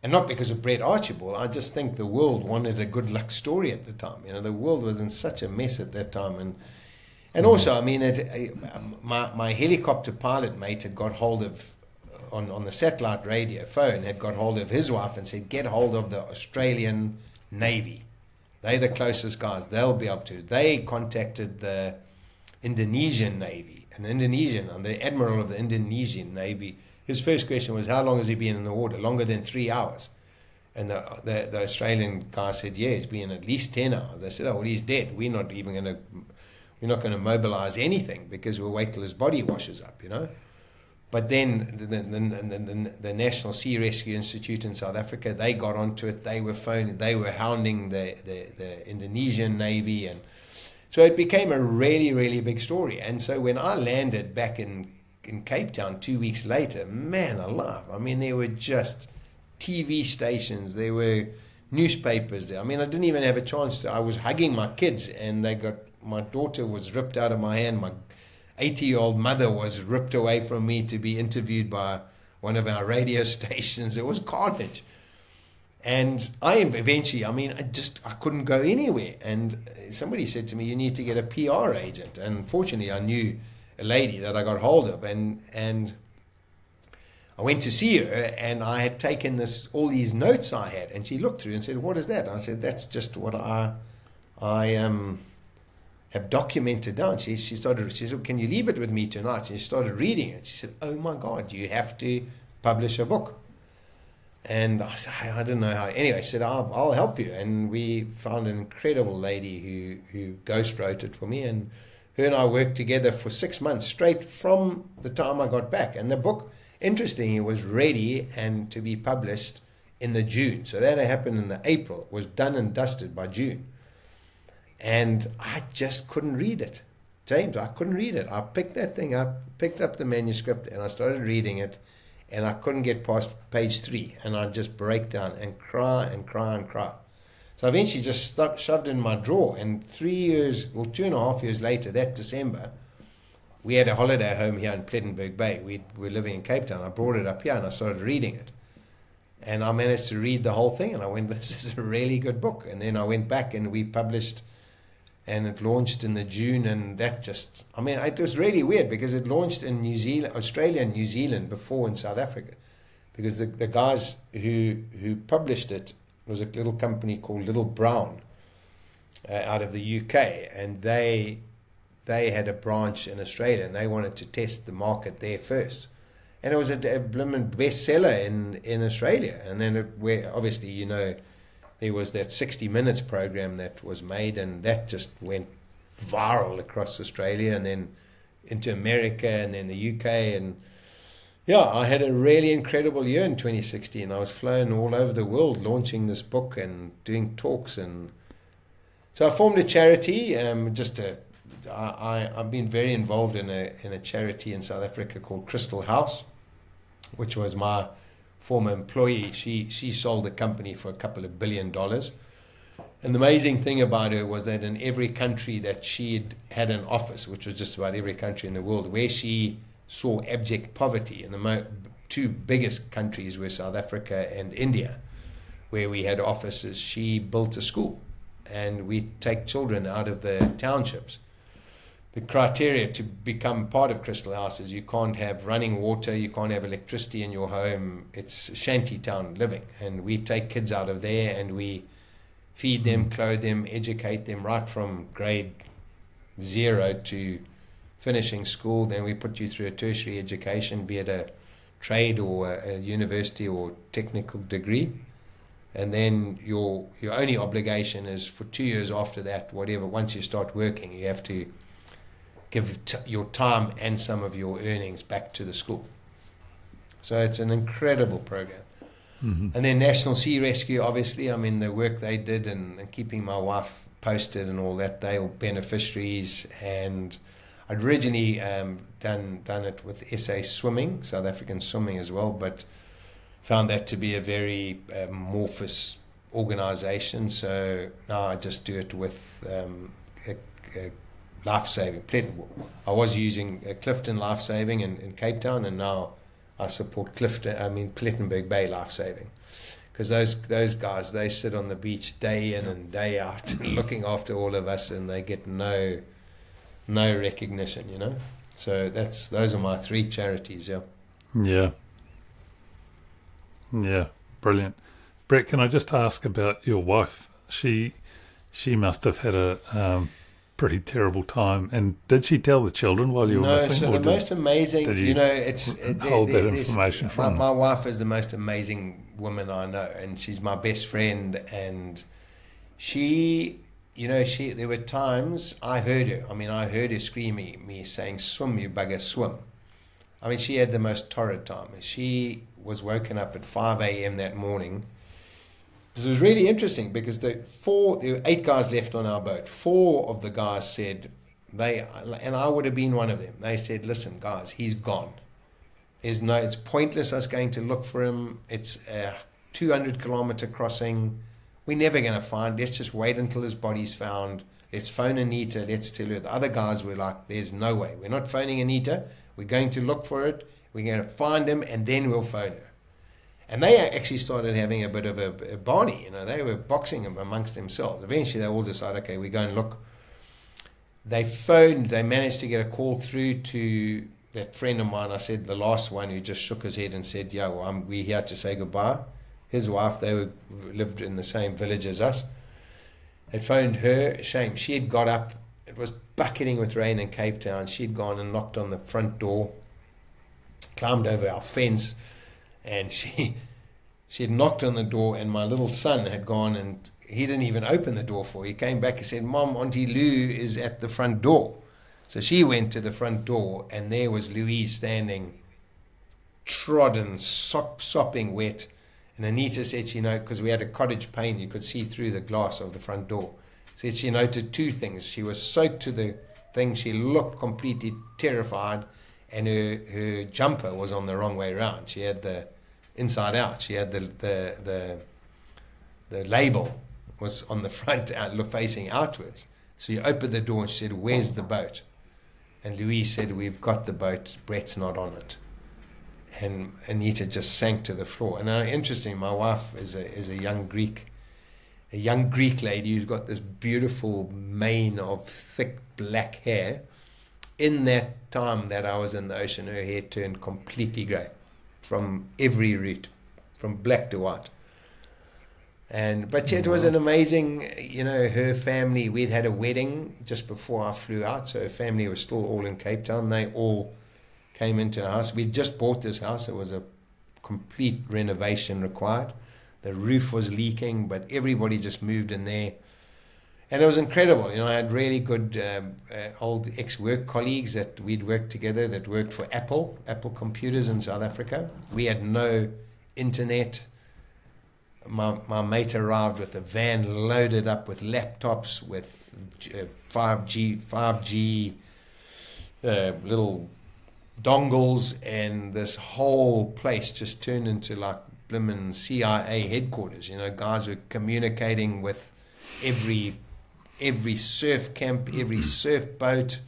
And not because of Brett Archibald. I just think the world wanted a good luck story at the time. The world was in such a mess at that time. And also, my helicopter pilot mate had got hold of, on the satellite radio phone, had got hold of his wife and said, get hold of the Australian Navy. They're the closest guys. They'll be up to. They contacted the Indonesian Navy. And the admiral of the Indonesian Navy, his first question was, how long has he been in the water? Longer than 3 hours. And the Australian guy said, yeah, he's been at least 10 hours. They said, oh, well, he's dead. We're not going to mobilize anything because we'll wait till his body washes up, But then the National Sea Rescue Institute in South Africa, they got onto it. They were hounding the Indonesian Navy. And so it became a really, really big story. And so when I landed back in Cape Town 2 weeks later, man alive, there were just TV stations, there were newspapers there. I didn't even have a chance to, I was hugging my kids, and my daughter was ripped out of my hand. My 80-year-old mother was ripped away from me to be interviewed by one of our radio stations. It was carnage. And I eventually, I couldn't go anywhere. And somebody said to me, you need to get a PR agent. And fortunately, I knew a lady that I got hold of, and I went to see her, and I had taken all these notes I had, and she looked through and said, what is that? And I said, that's just what I have documented down. She said, can you leave it with me tonight? And she started reading it. She said, oh my God, you have to publish a book. And I said, I don't know how. Anyway, she said, I'll help you. And we found an incredible lady who ghost wrote it for me, and her and I worked together for 6 months straight from the time I got back. And the book, interestingly, was ready and to be published in the June. So that happened in the April. It was done and dusted by June. And I just couldn't read it. James, I couldn't read it. I picked that thing up, picked up the manuscript, and I started reading it. and I couldn't get past page 3, and I'd just break down and cry and cry and cry. So I eventually just shoved it in my drawer, and 2.5 years later, that December, we had a holiday home here in Plettenberg Bay. We were living in Cape Town. I brought it up here and I started reading it. And I managed to read the whole thing, and I went, this is a really good book. And then I went back and we published, and it launched in the June, and that just, I mean, it was really weird because it launched in New Zealand, Australia and New Zealand before in South Africa. Because the guys who published it was a little company called Little Brown out of the UK, and they had a branch in Australia, and they wanted to test the market there first. And it was a blooming bestseller in Australia. And then where obviously, you know, there was that 60 Minutes program that was made, and that just went viral across Australia and then into America and then the UK. And yeah, I had a really incredible year in 2016. I was flown all over the world launching this book and doing talks. And so I formed a charity. I've been very involved in a charity in South Africa called Crystal House, which was my former employee. She sold the company for $2 billion. And the amazing thing about her was that in every country that she had an office, which was just about every country in the world, where she saw abject poverty, and the two biggest countries were South Africa and India, where we had offices, she built a school. And we take children out of the townships. The criteria to become part of Crystal House is you can't have running water, you can't have electricity in your home. It's shanty town living. And we take kids out of there and we feed them, clothe them, educate them right from grade 0 to finishing school. Then we put you through a tertiary education, be it a trade or a university or technical degree. And then your only obligation is for 2 years after that, whatever, once you start working, you have to give your time and some of your earnings back to the school. So it's an incredible program. Mm-hmm. And then National Sea Rescue, obviously, I mean, the work they did and keeping my wife posted and all that, they were beneficiaries. And I'd originally done it with SA Swimming, South African Swimming as well, but found that to be a very amorphous organization. So now I just do it with a life-saving. I was using Clifton Life-Saving in Cape Town, and now I support Plettenberg Bay Life-Saving. Because those guys, they sit on the beach day in and day out looking after all of us, and they get no recognition, you know. So those are my 3 charities, yeah. Yeah. Yeah, brilliant. Brett, can I just ask about your wife? She must have had a pretty terrible time. And did she tell the children while you were missing? No, so the most amazing, it's hold that information from my wife is the most amazing woman I know, and she's my best friend. And she, there were times I heard her screaming at me saying, "Swim, you bugger, swim." I mean, she had the most torrid time. She was woken up at 5 a.m. that morning. It was really interesting because there were 8 guys left on our boat. 4 of the guys said, and I would have been one of them, they said, "Listen, guys, he's gone. It's pointless us going to look for him. It's a 200-kilometer crossing. We're never going to find. Let's just wait until his body's found. Let's phone Anita. Let's tell her." The other guys were like, "There's no way. We're not phoning Anita. We're going to look for it. We're going to find him, and then we'll phone her." And they actually started having a bit of a Barney. They were boxing amongst themselves. Eventually, they all decided, okay, we go and look. They managed to get a call through to that friend of mine. I said, the last one, who just shook his head and said, "Yeah, well, we're here to say goodbye." His wife, lived in the same village as us. They phoned her. Shame. She had got up. It was bucketing with rain in Cape Town. She'd gone and knocked on the front door, climbed over our fence, and she had knocked on the door, and my little son had gone, and he didn't even open the door for her. He came back and said, "Mom, Auntie Lou is at the front door." So she went to the front door, and there was Louise standing, trodden, sopping wet. And Anita said, because we had a cottage pane, you could see through the glass of the front door. Said she noted 2 things. She was soaked to the thing. She looked completely terrified, and her jumper was on the wrong way around. She had the inside out. She had the label was on the front facing outwards. So you opened the door and she said, "Where's the boat?" And Louise said, "We've got the boat. Brett's not on it." And Anita just sank to the floor. And interesting, my wife is a young Greek lady who's got this beautiful mane of thick black hair. In that time that I was in the ocean, her hair turned completely grey from every route, from black to white. But it was an amazing, her family, we'd had a wedding just before I flew out, so her family was still all in Cape Town. They all came into our house. We'd just bought this house. It was a complete renovation required. The roof was leaking, but everybody just moved in there. And it was incredible. I had really good old ex-work colleagues that we'd worked together that worked for Apple computers in South Africa. We had no internet. My mate arrived with a van loaded up with laptops, with 5G little dongles, and this whole place just turned into like blimmin' CIA headquarters. Guys were communicating with every surf camp, every surf boat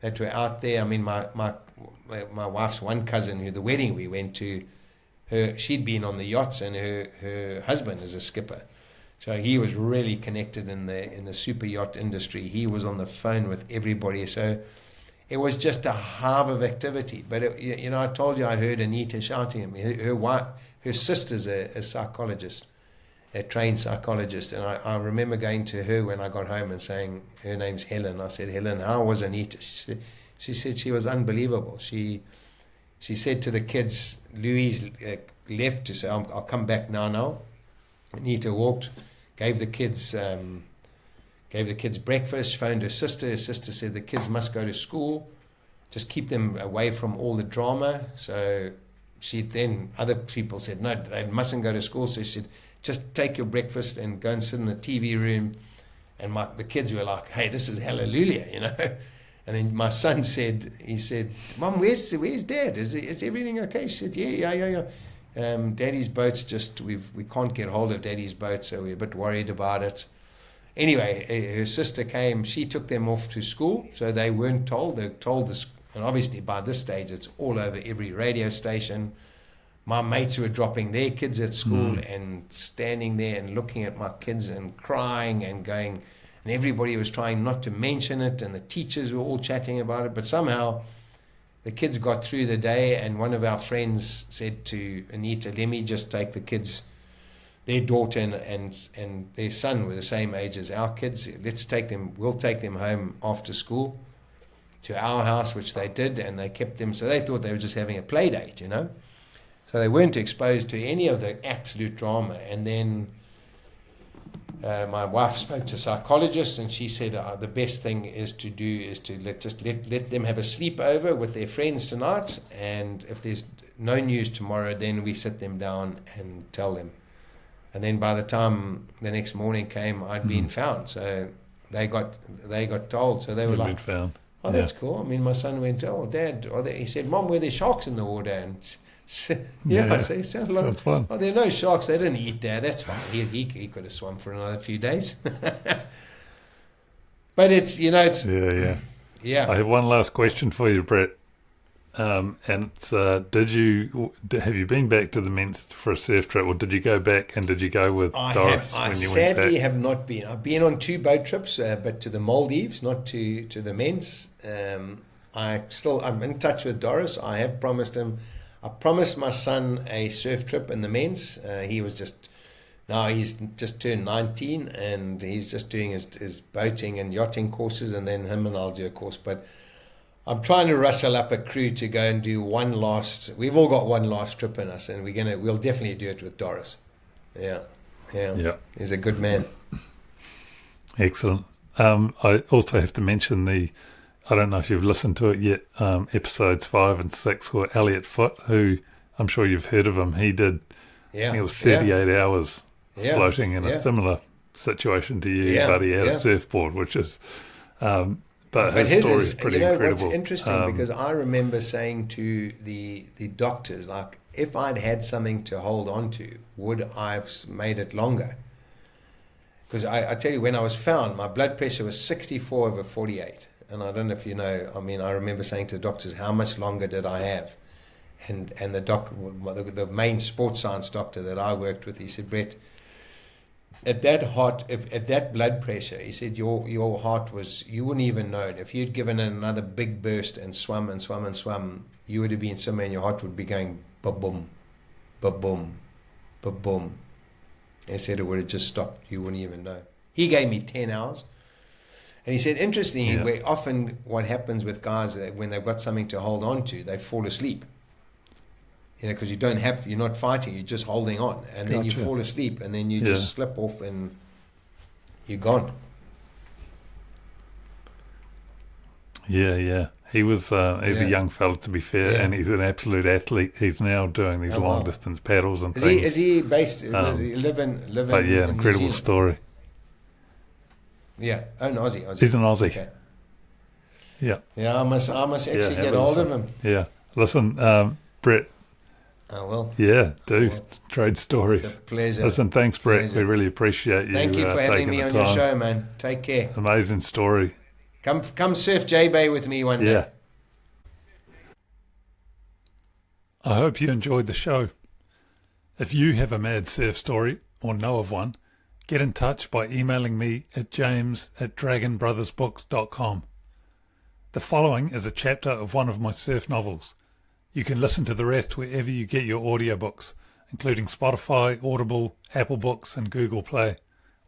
that were out there. I mean, my wife's one cousin, who the wedding we went to, she'd been on the yachts, and her husband is a skipper, so he was really connected in the super yacht industry. He was on the phone with everybody, so it was just a hive of activity. But I told you I heard Anita shouting at me. Her sister's a psychologist, a trained psychologist, and I remember going to her when I got home and saying, her name's Helen. I said, "Helen, how was Anita?" She said she was unbelievable. She said to the kids, Louise left to say, I'll come back now. Anita walked, gave the kids breakfast, phoned her sister. Her sister said the kids must go to school, just keep them away from all the drama. So other people said, no, they mustn't go to school. So she said, just take your breakfast and go and sit in the TV room. And the kids were like, hey, this is hallelujah, And then my son said, "Mom, where's Dad? Is everything okay?" She said, yeah. Daddy's boat's we can't get hold of Daddy's boat, so we're a bit worried about it. Anyway, her sister came. She took them off to school, so they weren't told. They were told this, and obviously by this stage, it's all over every radio station. My mates were dropping their kids at school and standing there and looking at my kids and crying and going. And everybody was trying not to mention it, and the teachers were all chatting about it. But somehow the kids got through the day, and one of our friends said to Anita, "Let me just take the kids." Their daughter and their son were the same age as our kids. We'll take them home after school to our house, which they did, and they kept them. So they thought they were just having a play date, So they weren't exposed to any of the absolute drama. And then my wife spoke to psychologists, and she said the best thing is to let them have a sleepover with their friends tonight, and if there's no news tomorrow, then we sit them down and tell them. And then by the time the next morning came, I'd been found. So they got told. So they were like, found. "Oh, that's cool." I mean, my son went, "Oh, Dad," he said, "Mom, were there sharks in the water?" And I say, "Sounds fun." "Oh, there are no sharks. They didn't eat, Dad. That's fine. He could have swum for another few days." But it's. Yeah. I have one last question for you, Brett. And it's, have you been back to the Ments for a surf trip, or did you go back and did you go with Doris when you went back? I sadly have not been. I've been on 2 boat trips, but to the Maldives, not to the Ments. I'm in touch with Doris. I have promised him. I promised my son a surf trip in the Ments. He's just turned 19, and he's just doing his boating and yachting courses, and then him and I'll do a course. But I'm trying to rustle up a crew to go and do one last. We've all got one last trip in us, and we'll definitely do it with Doris. Yeah. He's a good man. Excellent. I also have to mention I don't know if you've listened to it yet, episodes 5 and 6 were Elliot Foote, who I'm sure you've heard of him. He did, I think it was 38 hours floating in a similar situation to you, but he had a surfboard, which is But But his his story is, is pretty you know, incredible. what's interesting, because I remember saying to the doctors, like, if I'd had something to hold on to, would I have made it longer? Because I tell you, when I was found, my blood pressure was 64/48. And I don't know if you know, I mean, I remember saying to the doctors, how much longer did I have? And the main sports science doctor that I worked with, he said, Brett, at that blood pressure, he said, your heart was, you wouldn't even know it. If you'd given it another big burst and swum and swum and swum, you would have been somewhere and your heart would be going ba-boom, ba-boom, ba-boom. He said it would have just stopped. You wouldn't even know. He gave me 10 hours. And he said, interestingly, where often what happens with guys, when they've got something to hold on to, they fall asleep. You know, because you're not fighting, you're just holding on. And then you fall asleep, and then you just slip off and you're gone. Yeah. He was, he's a young fella, to be fair, and he's an absolute athlete. He's now doing these long distance paddles and things. Is he based, living but yeah, in incredible New Zealand? story. Yeah, an Aussie. He's an Aussie. Okay. Yeah. Yeah, I must actually get hold of him. Yeah. Listen, Brett. Oh, well. Yeah, do. Well, Trade stories. it's a pleasure. Listen, thanks, Brett. Pleasure. We really appreciate you. Thank you for having taking me the on time. your show, man. Take care. Amazing story. Come surf J-Bay with me one day. Yeah. I hope you enjoyed the show. If you have a mad surf story or know of one, get in touch by emailing me at james@dragonbrothersbooks.com. The following is a chapter of one of my surf novels. You can listen to the rest wherever you get your audiobooks, including Spotify, Audible, Apple Books and Google Play.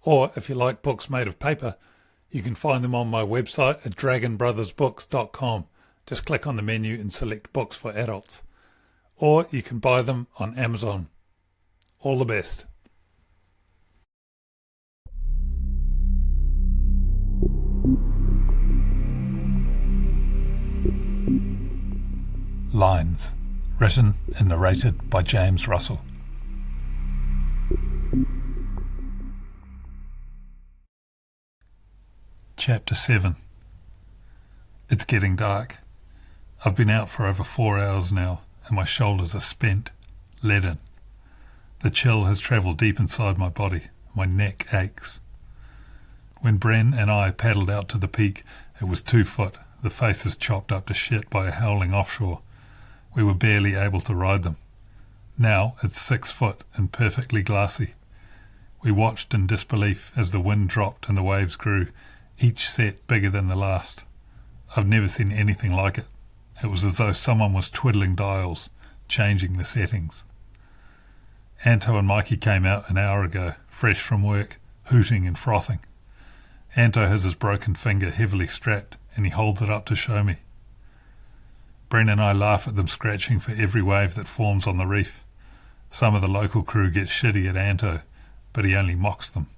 Or if you like books made of paper, you can find them on my website at dragonbrothersbooks.com. Just click on the menu and select Books for Adults. Or you can buy them on Amazon. All the best. Lines, written and narrated by James Russell. Chapter 7. It's getting dark. I've been out for over 4 hours now, and my shoulders are spent, leaden. The chill has travelled deep inside my body. My neck aches. When Bren and I paddled out to the peak, it was 2 foot, the faces chopped up to shit by a howling offshore. We were barely able to ride them. Now it's 6 foot and perfectly glassy. We watched in disbelief as the wind dropped and the waves grew, each set bigger than the last. I've never seen anything like it. It was as though someone was twiddling dials, changing the settings. Anto and Mikey came out an hour ago, fresh from work, hooting and frothing. Anto has his broken finger heavily strapped, and he holds it up to show me. Bren and I laugh at them scratching for every wave that forms on the reef. Some of the local crew get shitty at Anto, but he only mocks them.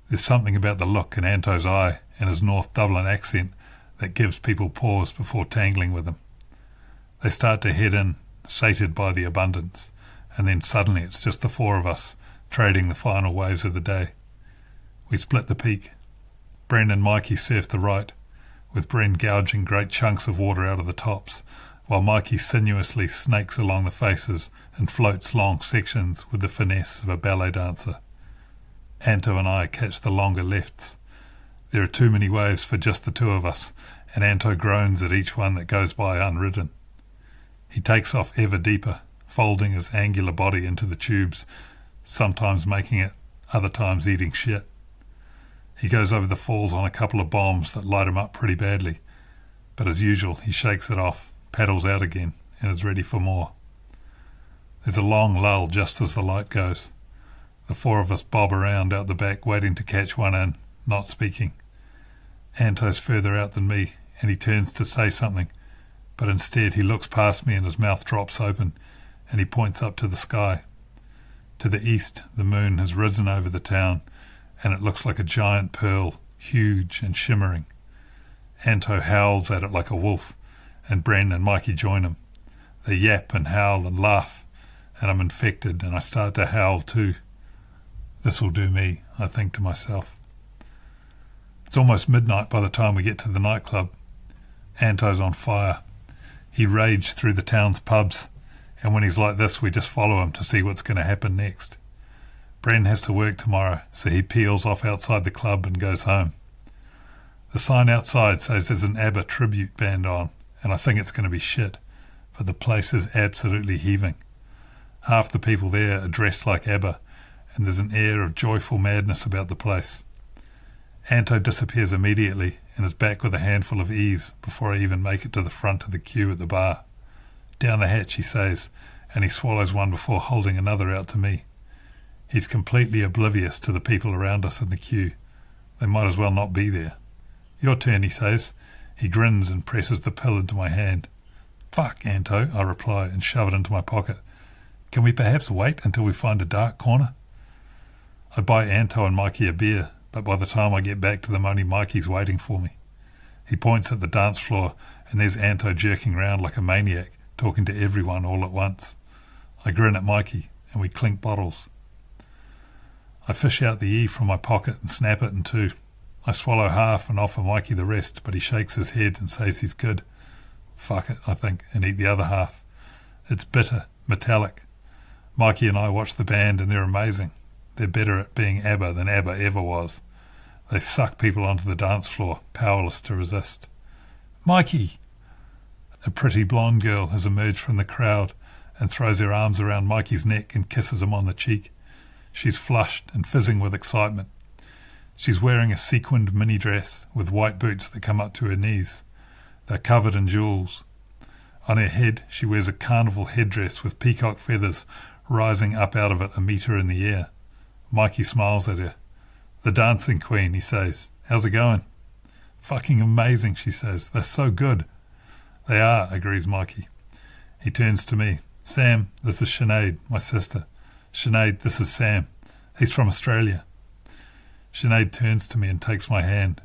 There's something about the look in Anto's eye and his North Dublin accent that gives people pause before tangling with him. They start to head in, sated by the abundance, and then suddenly it's just the 4 of us, trading the final waves of the day. We split the peak. Bren and Mikey surf the right, with Bren gouging great chunks of water out of the tops, while Mikey sinuously snakes along the faces and floats long sections with the finesse of a ballet dancer. Anto and I catch the longer lefts. There are too many waves for just the 2 of us, and Anto groans at each one that goes by unridden. He takes off ever deeper, folding his angular body into the tubes, sometimes making it, other times eating shit. He goes over the falls on a couple of bombs that light him up pretty badly, but as usual he shakes it off, paddles out again, and is ready for more. There's a long lull just as the light goes. The 4 of us bob around out the back waiting to catch one in, not speaking. Anto's further out than me, and he turns to say something, but instead he looks past me and his mouth drops open, and he points up to the sky. To the east, the moon has risen over the town, and it looks like a giant pearl, huge and shimmering. Anto howls at it like a wolf, and Bren and Mikey join him. They yap and howl and laugh, and I'm infected, and I start to howl too. This'll do me, I think to myself. It's almost midnight by the time we get to the nightclub. Anto's on fire. He raged through the town's pubs, and when he's like this, we just follow him to see what's going to happen next. Bren has to work tomorrow, so he peels off outside the club and goes home. The sign outside says there's an ABBA tribute band on, and I think it's going to be shit, but the place is absolutely heaving. Half the people there are dressed like ABBA, and there's an air of joyful madness about the place. Anto disappears immediately and is back with a handful of E's before I even make it to the front of the queue at the bar. Down the hatch, he says, and he swallows one before holding another out to me. He's completely oblivious to the people around us in the queue. They might as well not be there. Your turn, he says. He grins and presses the pill into my hand. Fuck, Anto, I reply and shove it into my pocket. Can we perhaps wait until we find a dark corner? I buy Anto and Mikey a beer, but by the time I get back to them, only Mikey's waiting for me. He points at the dance floor, and there's Anto jerking around like a maniac, talking to everyone all at once. I grin at Mikey, and we clink bottles. I fish out the E from my pocket and snap it in two. I swallow half and offer Mikey the rest, but he shakes his head and says he's good. Fuck it, I think, and eat the other half. It's bitter, metallic. Mikey and I watch the band, and they're amazing. They're better at being ABBA than ABBA ever was. They suck people onto the dance floor, powerless to resist. Mikey! A pretty blonde girl has emerged from the crowd and throws her arms around Mikey's neck and kisses him on the cheek. She's flushed and fizzing with excitement. She's wearing a sequined mini dress with white boots that come up to her knees. They're covered in jewels. On her head, she wears a carnival headdress with peacock feathers rising up out of it a metre in the air. Mikey smiles at her. The dancing queen, he says. How's it going? Fucking amazing, she says. They're so good. They are, agrees Mikey. He turns to me. Sam, this is Sinead, my sister. Sinead, this is Sam. He's from Australia. Sinead turns to me and takes my hand.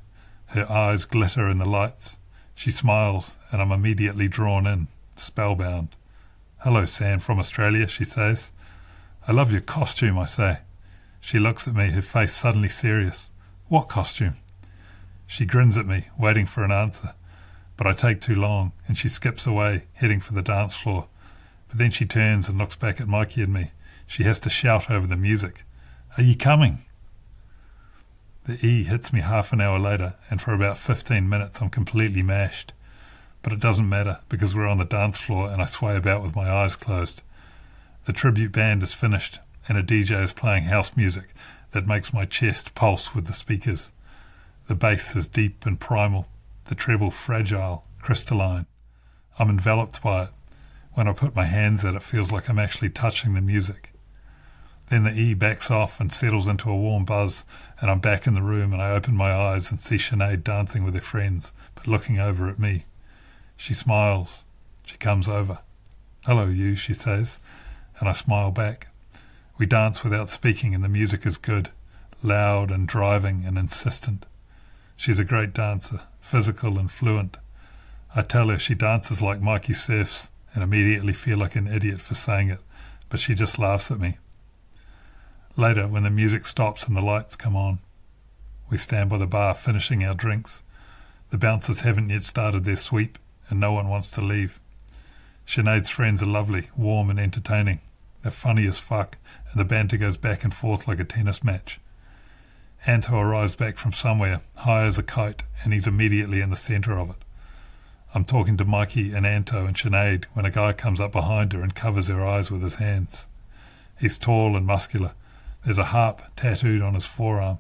Her eyes glitter in the lights. She smiles, and I'm immediately drawn in, spellbound. Hello, Sam from Australia, she says. I love your costume, I say. She looks at me, her face suddenly serious. What costume? She grins at me, waiting for an answer. But I take too long, and she skips away, heading for the dance floor. But then she turns and looks back at Mikey and me. She has to shout over the music. Are you coming? The E hits me half an hour later, and for about 15 minutes I'm completely mashed. But it doesn't matter, because we're on the dance floor and I sway about with my eyes closed. The tribute band is finished, and a DJ is playing house music that makes my chest pulse with the speakers. The bass is deep and primal, the treble fragile, crystalline. I'm enveloped by it. When I put my hands at it, it feels like I'm actually touching the music. Then the E backs off and settles into a warm buzz, and I'm back in the room, and I open my eyes and see Sinead dancing with her friends, but looking over at me. She smiles. She comes over. Hello, you, she says, and I smile back. We dance without speaking, and the music is good, loud and driving and insistent. She's a great dancer, physical and fluent. I tell her she dances like Mikey surfs and immediately feel like an idiot for saying it, but she just laughs at me. Later, when the music stops and the lights come on, we stand by the bar finishing our drinks. The bouncers haven't yet started their sweep, and no one wants to leave. Sinead's friends are lovely, warm and entertaining. They're funny as fuck, and the banter goes back and forth like a tennis match. Anto arrives back from somewhere, high as a kite, and he's immediately in the centre of it. I'm talking to Mikey and Anto and Sinead when a guy comes up behind her and covers her eyes with his hands. He's tall and muscular. There's a harp tattooed on his forearm.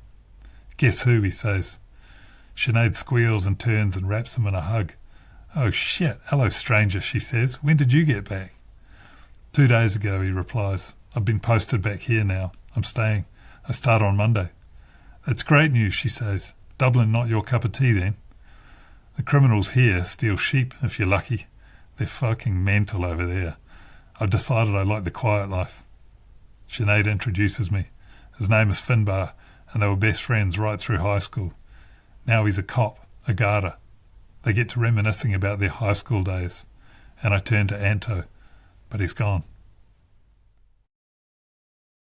Guess who, he says. Sinead squeals and turns and wraps him in a hug. Oh shit, hello stranger, she says. When did you get back? 2 days ago, he replies. I've been posted back here now. I'm staying. I start on Monday. That's great news, she says. Dublin not your cup of tea then? The criminals here steal sheep if you're lucky. They're fucking mental over there. I've decided I like the quiet life. Sinead introduces me. His name is Finbar, and they were best friends right through high school. Now he's a cop, a Garda. They get to reminiscing about their high school days, and I turn to Anto, but he's gone.